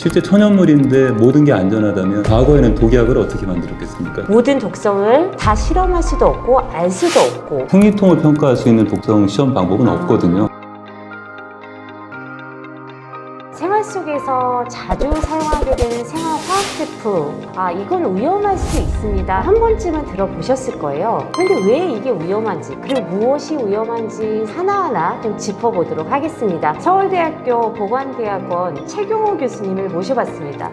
실제 천연물인데 모든 게 안전하다면 과거에는 독약을 어떻게 만들었겠습니까? 모든 독성을 다 실험할 수도 없고 알 수도 없고. 생리통을 평가할 수 있는 독성 시험 방법은 없거든요. 생활 속에서 자주 사용하게 되는 생활화학 제품, 이건 위험할 수 있습니다. 한 번쯤은 들어보셨을 거예요. 근데 왜 이게 위험한지, 그리고 무엇이 위험한지 하나하나 좀 짚어보도록 하겠습니다. 서울대학교 보건대학원 최경호 교수님을 모셔봤습니다.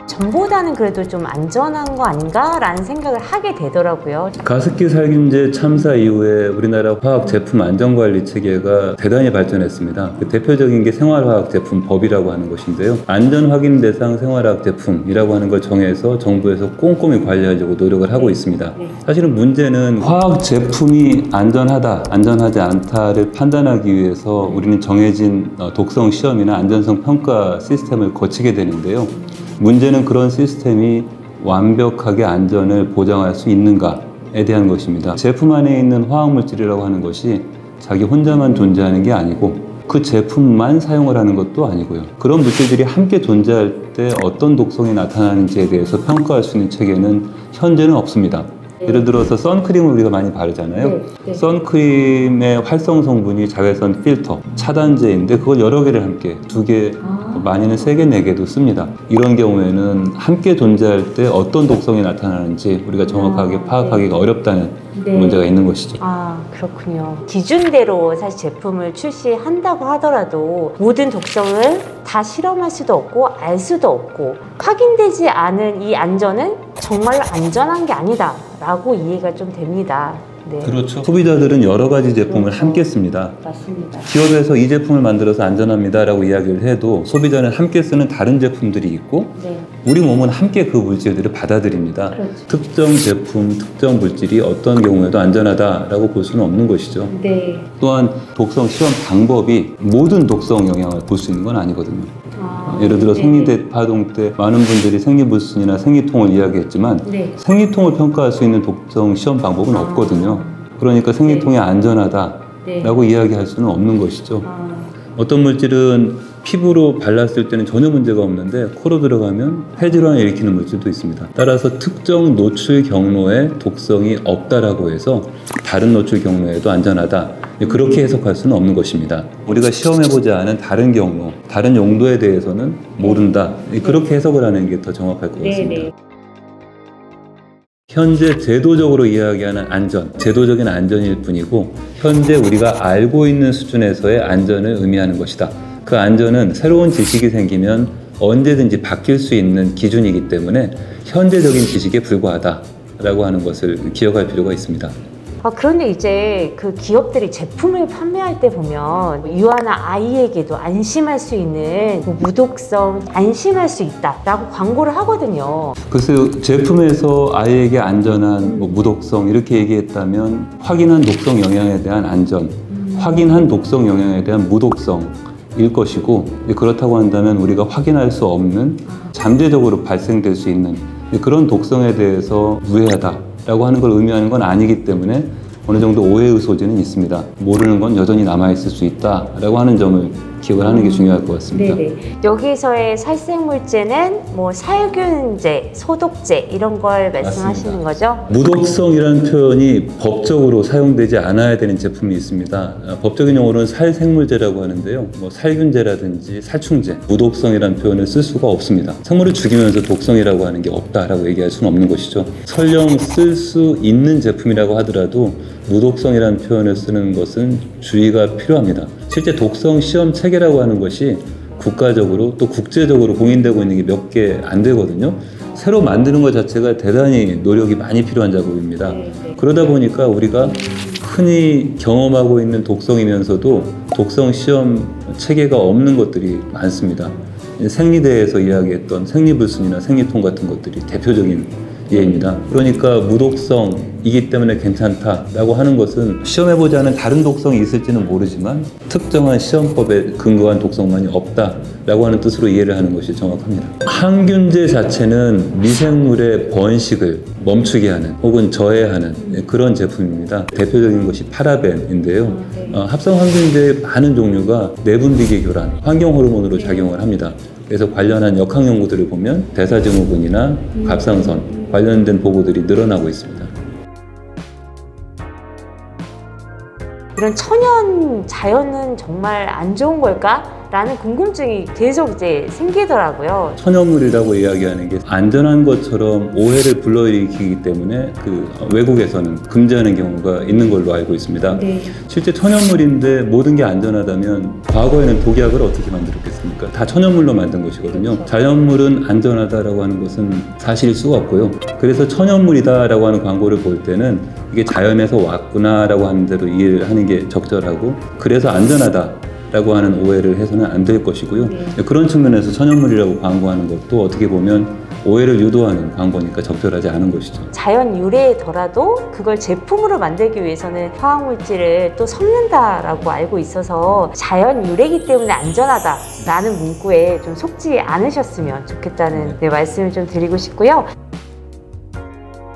전보다는 그래도 좀 안전한 거 아닌가라는 생각을 하게 되더라고요. 가습기 살균제 참사 이후에 우리나라 화학 제품 안전관리 체계가 대단히 발전했습니다. 그 대표적인 게 생활화학 제품 법이라고 하는 것인데요. 안전 확인 대상 생활화학 제품이라고 하는 걸 정해서 정부에서 꼼꼼히 관리하려고 노력을 하고 있습니다. 사실은 문제는 화학 제품이 안전하다, 안전하지 않다를 판단하기 위해서 우리는 정해진 독성 시험이나 안전성 평가 시스템을 거치게 되는데요. 문제는 그런 시스템이 완벽하게 안전을 보장할 수 있는가에 대한 것입니다. 제품 안에 있는 화학물질이라고 하는 것이 자기 혼자만 존재하는 게 아니고 그 제품만 사용을 하는 것도 아니고요. 그런 물질들이 함께 존재할 때 어떤 독성이 나타나는지에 대해서 평가할 수 있는 체계는 현재는 없습니다. 예를 들어서 선크림을 우리가 많이 바르잖아요. 선크림의 활성 성분이 자외선 필터, 차단제인데 그걸 여러 개를 함께 2개, 많이는 3개, 4개도 씁니다. 이런 경우에는 함께 존재할 때 어떤 독성이 나타나는지 우리가 정확하게 파악하기가 어렵다는 문제가 있는 것이죠. 그렇군요. 기준대로 사실 제품을 출시한다고 하더라도 모든 독성을 다 실험할 수도 없고 알 수도 없고 확인되지 않은 이 안전은 정말로 안전한 게 아니다 라고 이해가 좀 됩니다. 네. 그렇죠. 소비자들은 여러 가지 제품을 함께 씁니다. 맞습니다. 기업에서 이 제품을 만들어서 안전합니다 라고 이야기를 해도 소비자는 함께 쓰는 다른 제품들이 있고 우리 몸은 함께 그 물질들을 받아들입니다. 그렇죠. 특정 제품, 특정 물질이 어떤 경우에도 안전하다라고 볼 수는 없는 것이죠. 또한 독성 시험 방법이 모든 독성 영향을 볼 수 있는 건 아니거든요. 예를 들어 생리대 파동 때 많은 분들이 생리불순이나 생리통을 이야기했지만 생리통을 평가할 수 있는 독성 시험 방법은 없거든요. 그러니까 생리통이 안전하다라고 이야기할 수는 없는 것이죠. 어떤 물질은 피부로 발랐을 때는 전혀 문제가 없는데 코로 들어가면 폐질환을 일으키는 물질도 있습니다. 따라서 특정 노출 경로에 독성이 없다라고 해서 다른 노출 경로에도 안전하다, 그렇게 해석할 수는 없는 것입니다. 우리가 시험해보지 않은 다른 경로, 다른 용도에 대해서는 모른다, 그렇게 해석을 하는 게 더 정확할 것 같습니다. 현재 제도적으로 이야기하는 안전, 제도적인 안전일 뿐이고 현재 우리가 알고 있는 수준에서의 안전을 의미하는 것이다. 그 안전은 새로운 지식이 생기면 언제든지 바뀔 수 있는 기준이기 때문에 현재적인 지식에 불과하다라고 하는 것을 기억할 필요가 있습니다. 그런데 이제 그 기업들이 제품을 판매할 때 보면 유아나 아이에게도 안심할 수 있는 무독성, 안심할 수 있다라고 광고를 하거든요. 글쎄요, 제품에서 아이에게 안전한 무독성 이렇게 얘기했다면 확인한 독성 영향에 대한 안전, 확인한 독성 영향에 대한 무독성일 것이고, 그렇다고 한다면 우리가 확인할 수 없는 잠재적으로 발생될 수 있는 그런 독성에 대해서 무해하다라고 하는 걸 의미하는 건 아니기 때문에 어느 정도 오해의 소지는 있습니다. 모르는 건 여전히 남아있을 수 있다라고 하는 점을 기억을 하는 게 중요할 것 같습니다. 여기서의 살생물제는 살균제, 소독제 이런 걸 말씀하시는 거죠? 무독성이라는 표현이 법적으로 사용되지 않아야 되는 제품이 있습니다. 법적인 용어로는 살생물제라고 하는데요. 살균제라든지 살충제, 무독성이라는 표현을 쓸 수가 없습니다. 생물을 죽이면서 독성이라고 하는 게 없다라고 얘기할 수는 없는 것이죠. 설령 쓸 수 있는 제품이라고 하더라도 무독성이라는 표현을 쓰는 것은 주의가 필요합니다. 실제 독성 시험 체계라고 하는 것이 국가적으로 또 국제적으로 공인되고 있는 게 몇 개 안 되거든요. 새로 만드는 것 자체가 대단히 노력이 많이 필요한 작업입니다. 그러다 보니까 우리가 흔히 경험하고 있는 독성이면서도 독성 시험 체계가 없는 것들이 많습니다. 생리대에서 이야기했던 생리불순이나 생리통 같은 것들이 대표적인 예입니다. 그러니까 무독성이기 때문에 괜찮다라고 하는 것은 시험해보지 않은 다른 독성이 있을지는 모르지만 특정한 시험법에 근거한 독성만이 없다라고 라고 하는 뜻으로 이해를 하는 것이 정확합니다. 항균제 자체는 미생물의 번식을 멈추게 하는 혹은 저해하는 그런 제품입니다. 대표적인 것이 파라벤인데요. 합성 항균제의 많은 종류가 내분비계 교란, 환경 호르몬으로 작용을 합니다. 그래서 관련한 역학 연구들을 보면 대사증후군이나 갑상선 관련된 보고들이 늘어나고 있습니다. 이런 천연 자연은 정말 안 좋은 걸까? 라는 궁금증이 계속 이제 생기더라고요. 천연물이라고 이야기하는 게 안전한 것처럼 오해를 불러일으키기 때문에 그 외국에서는 금지하는 경우가 있는 걸로 알고 있습니다. 네. 실제 천연물인데 모든 게 안전하다면 과거에는 독약을 어떻게 만들었겠습니까? 다 천연물로 만든 것이거든요. 자연물은 안전하다라고 하는 것은 사실일 수가 없고요. 그래서 천연물이다라고 하는 광고를 볼 때는 이게 자연에서 왔구나라고 하는 대로 이해를 하는 게 적절하고, 그래서 안전하다 라고 하는 오해를 해서는 안 될 것이고요. 그런 측면에서 천연물이라고 광고하는 것도 어떻게 보면 오해를 유도하는 광고니까 적절하지 않은 것이죠. 자연 유래더라도 그걸 제품으로 만들기 위해서는 화학물질을 또 섞는다라고 알고 있어서 자연 유래이기 때문에 안전하다라는 문구에 좀 속지 않으셨으면 좋겠다는 말씀을 좀 드리고 싶고요.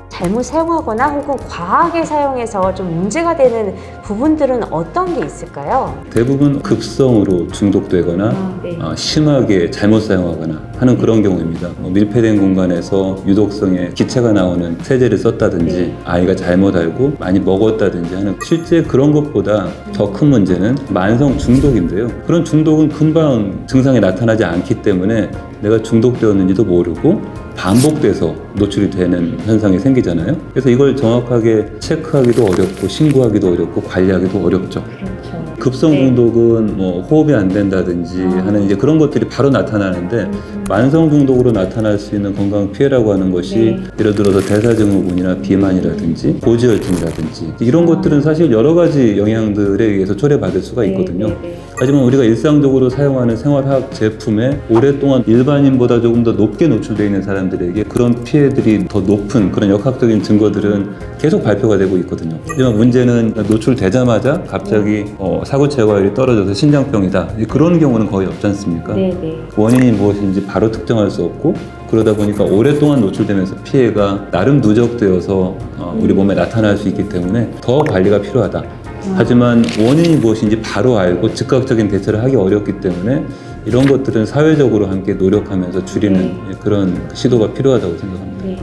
잘못 사용하거나 혹은 과하게 사용해서 좀 문제가 되는 부분들은 어떤 게 있을까요? 대부분 급성으로 중독되거나 심하게 잘못 사용하거나 하는 그런 경우입니다. 밀폐된 공간에서 유독성의 기체가 나오는 세제를 썼다든지 아이가 잘못 알고 많이 먹었다든지 하는, 실제 그런 것보다 더 큰 문제는 만성 중독인데요. 그런 중독은 금방 증상이 나타나지 않기 때문에 내가 중독되었는지도 모르고 반복돼서 노출이 되는 현상이 생기잖아요. 그래서 이걸 정확하게 체크하기도 어렵고 신고하기도 어렵고 관리하기도 어렵죠. 그렇죠. 급성 중독은 뭐 호흡이 안 된다든지 하는 이제 그런 것들이 바로 나타나는데, 만성 중독으로 나타날 수 있는 건강 피해라고 하는 것이 예를 들어서 대사증후군이나 비만이라든지 고지혈증이라든지 이런 것들은 사실 여러 가지 영향들에 의해서 초래받을 수가 있거든요. 하지만 우리가 일상적으로 사용하는 생활화학 제품에 오랫동안 일반인보다 조금 더 높게 노출되어 있는 사람들에게 그런 피해들이 더 높은 그런 역학적인 증거들은 계속 발표가 되고 있거든요. 하지만 문제는 노출되자마자 갑자기 사고 체화율이 떨어져서 신장병이다, 그런 경우는 거의 없지 않습니까? 원인이 무엇인지 바로 특정할 수 없고, 그러다 보니까 오랫동안 노출되면서 피해가 나름 누적되어서 우리 몸에 나타날 수 있기 때문에 더 관리가 필요하다. 하지만 원인이 무엇인지 바로 알고 즉각적인 대처를 하기 어렵기 때문에 이런 것들은 사회적으로 함께 노력하면서 줄이는 그런 시도가 필요하다고 생각합니다.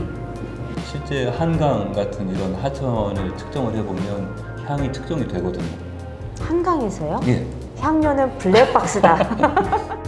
실제 한강 같은 이런 하천을 측정을 해보면 향이 측정이 되거든요. 한강에서요? 예. 향료는 블랙박스다.